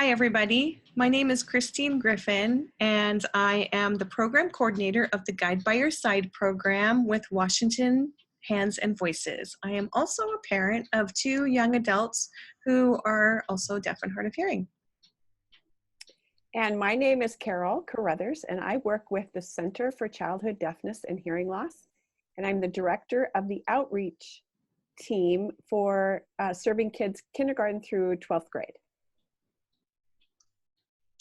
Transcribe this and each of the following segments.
Hi, everybody. My name is Christine Griffin, and I am the program coordinator of the Guide by Your Side program with Washington Hands and Voices. I am also a parent of two young adults who are also deaf and hard of hearing. And my name is Carol Carruthers, and I work with the Center for Childhood Deafness and Hearing Loss, and I'm the director of the outreach team for serving kids kindergarten through 12th grade.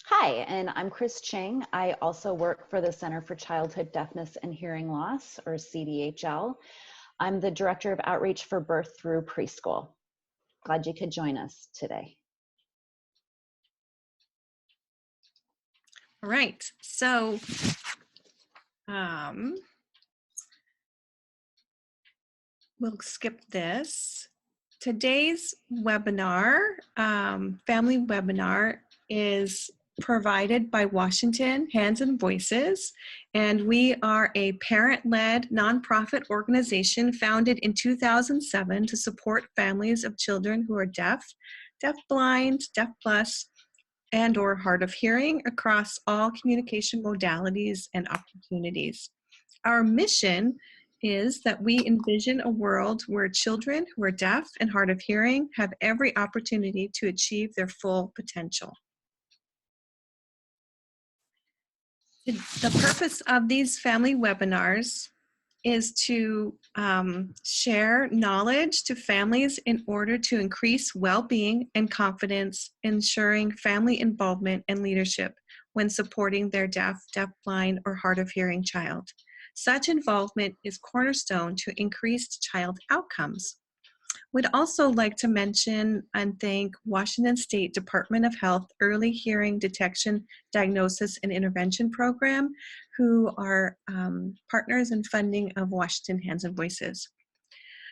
Hi, and I'm Chris Chang. I also work for the Center for Childhood Deafness and Hearing Loss, or CDHL. I'm the Director of Outreach for Birth Through Preschool. Glad you could join us today. All right, so we'll skip this. Today's webinar, family webinar, is provided by Washington Hands and Voices, and we are a parent-led nonprofit organization founded in 2007 to support families of children who are deaf, deafblind, deaf plus, and or hard of hearing across all communication modalities and opportunities. Our mission is that we envision a world where children who are deaf and hard of hearing have every opportunity to achieve their full potential. The purpose of these family webinars is to share knowledge to families in order to increase well-being and confidence, ensuring family involvement and leadership when supporting their deaf, deafblind, or hard of hearing child. Such involvement is cornerstone to increased child outcomes. We'd also like to mention and thank Washington State Department of Health Early Hearing Detection, Diagnosis, and Intervention Program, who are partners in funding of Washington Hands and Voices.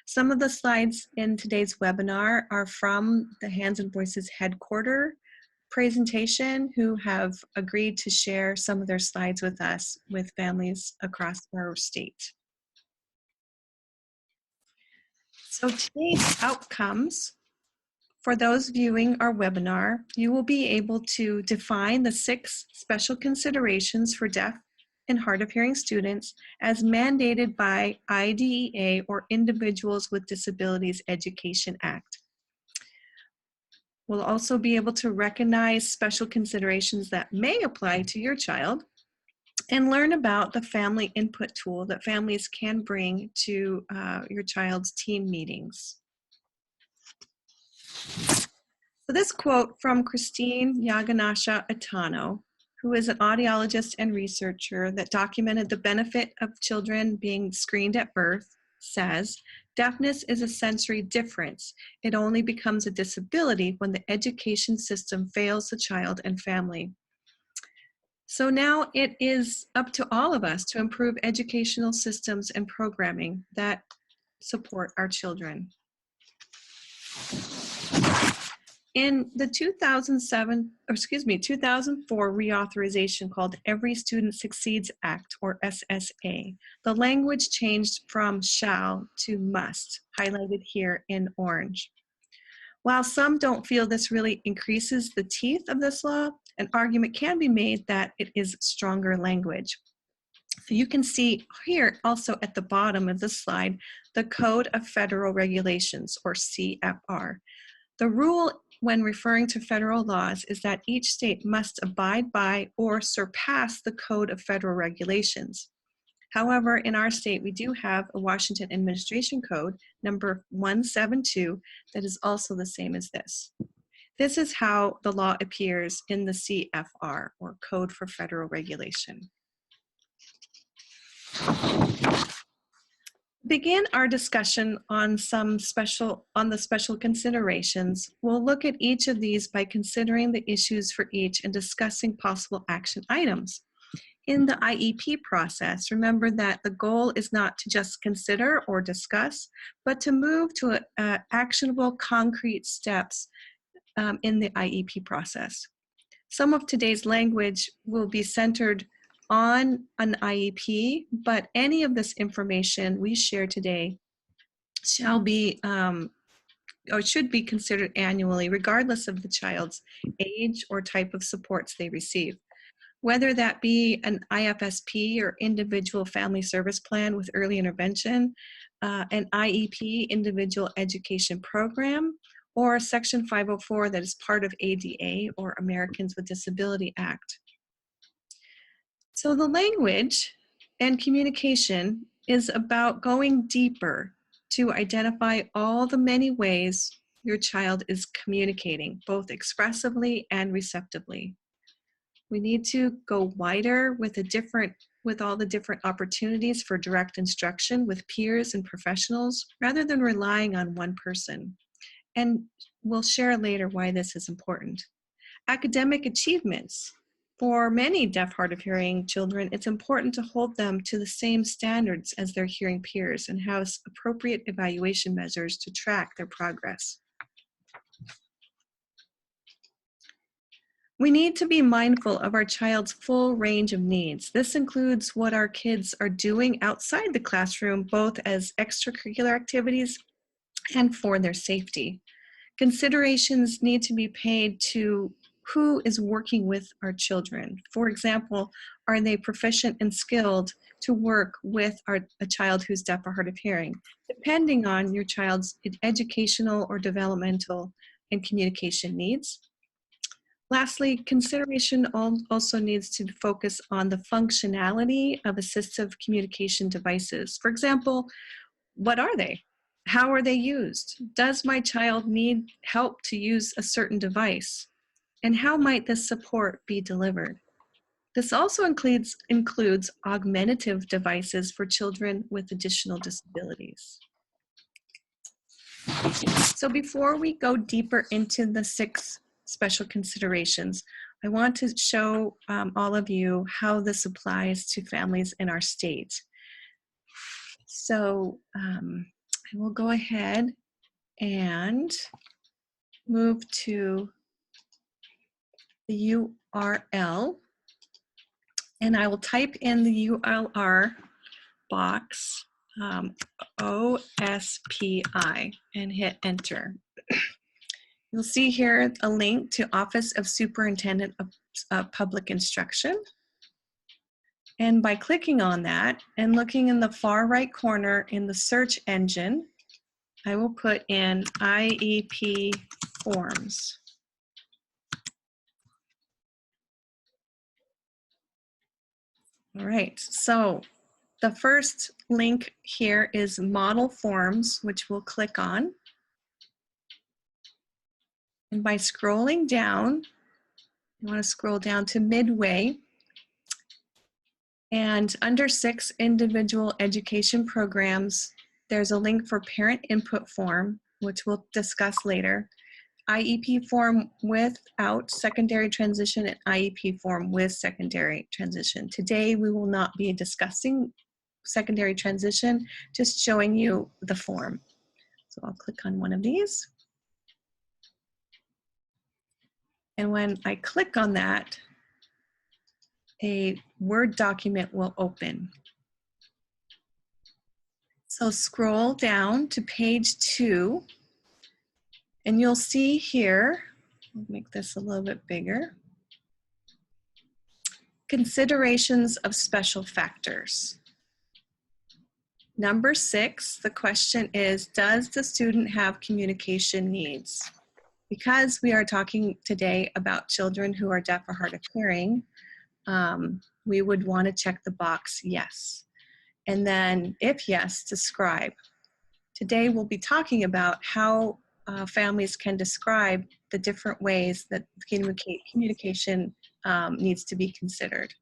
Some of the slides in today's webinar are from the Hands and Voices headquarters presentation, who have agreed to share some of their slides with us with families across our state. So today's outcomes, for those viewing our webinar, you will be able to define the 6 special considerations for deaf and hard of hearing students as mandated by IDEA, or Individuals with Disabilities Education Act. We'll also be able to recognize special considerations that may apply to your child and learn about the family input tool that families can bring to your child's team meetings. So this quote from Christine Yaganasha Atano, who is an audiologist and researcher that documented the benefit of children being screened at birth, says, "Deafness is a sensory difference. It only becomes a disability when the education system fails the child and family." So now it is up to all of us to improve educational systems and programming that support our children. In the 2004 reauthorization called Every Student Succeeds Act, or SSA, the language changed from shall to must, highlighted here in orange. While some don't feel this really increases the teeth of this law, an argument can be made that it is stronger language. So you can see here also at the bottom of the slide, the Code of Federal Regulations, or CFR. The rule when referring to federal laws is that each state must abide by or surpass the Code of Federal Regulations. However, in our state, we do have a Washington Administration Code, number 172, that is also the same as this. This is how the law appears in the CFR, or Code for Federal Regulation. Begin our discussion on the special considerations. We'll look at each of these by considering the issues for each and discussing possible action items. In the IEP process, remember that the goal is not to just consider or discuss, but to move to actionable, concrete steps in the IEP process. Some of today's language will be centered on an IEP, but any of this information we share today shall be or should be considered annually, regardless of the child's age or type of supports they receive. Whether that be an IFSP or individual family service plan with early intervention, an IEP, individual education program, or Section 504 that is part of ADA or Americans with Disability Act. So the language and communication is about going deeper to identify all the many ways your child is communicating, both expressively and receptively. We need to go wider with all the different opportunities for direct instruction with peers and professionals rather than relying on one person. And we'll share later why this is important. Academic achievements. For many deaf, hard of hearing children, it's important to hold them to the same standards as their hearing peers and have appropriate evaluation measures to track their progress. We need to be mindful of our child's full range of needs. This includes what our kids are doing outside the classroom, both as extracurricular activities and for their safety. Considerations need to be paid to who is working with our children. For example, are they proficient and skilled to work with a child who's deaf or hard of hearing, depending on your child's educational or developmental and communication needs. Lastly, consideration also needs to focus on the functionality of assistive communication devices. For example, what are they? How are they used? Does my child need help to use a certain device? And how might this support be delivered? This also includes augmentative devices for children with additional disabilities. So before we go deeper into the 6 special considerations, I want to show all of you how this applies to families in our state. So I will go ahead and move to the URL, and I will type in the URL box OSPI and hit enter. You'll see here a link to Office of Superintendent of Public Instruction. And by clicking on that and looking in the far right corner in the search engine, I will put in IEP forms. All right, so the first link here is model forms, which we'll click on. And by scrolling down, you want to scroll down to midway. And under 6 individual education programs, there's a link for parent input form, which we'll discuss later. IEP form without secondary transition and IEP form with secondary transition. Today, we will not be discussing secondary transition, just showing you the form. So I'll click on one of these. And when I click on that, a Word document will open. So scroll down to page 2, and you'll see here, I'll make this a little bit bigger, considerations of special factors. Number 6, the question is, does the student have communication needs? Because we are talking today about children who are deaf or hard of hearing, we would want to check the box yes. And then if yes, describe. Today we'll be talking about how families can describe the different ways that communication needs to be considered.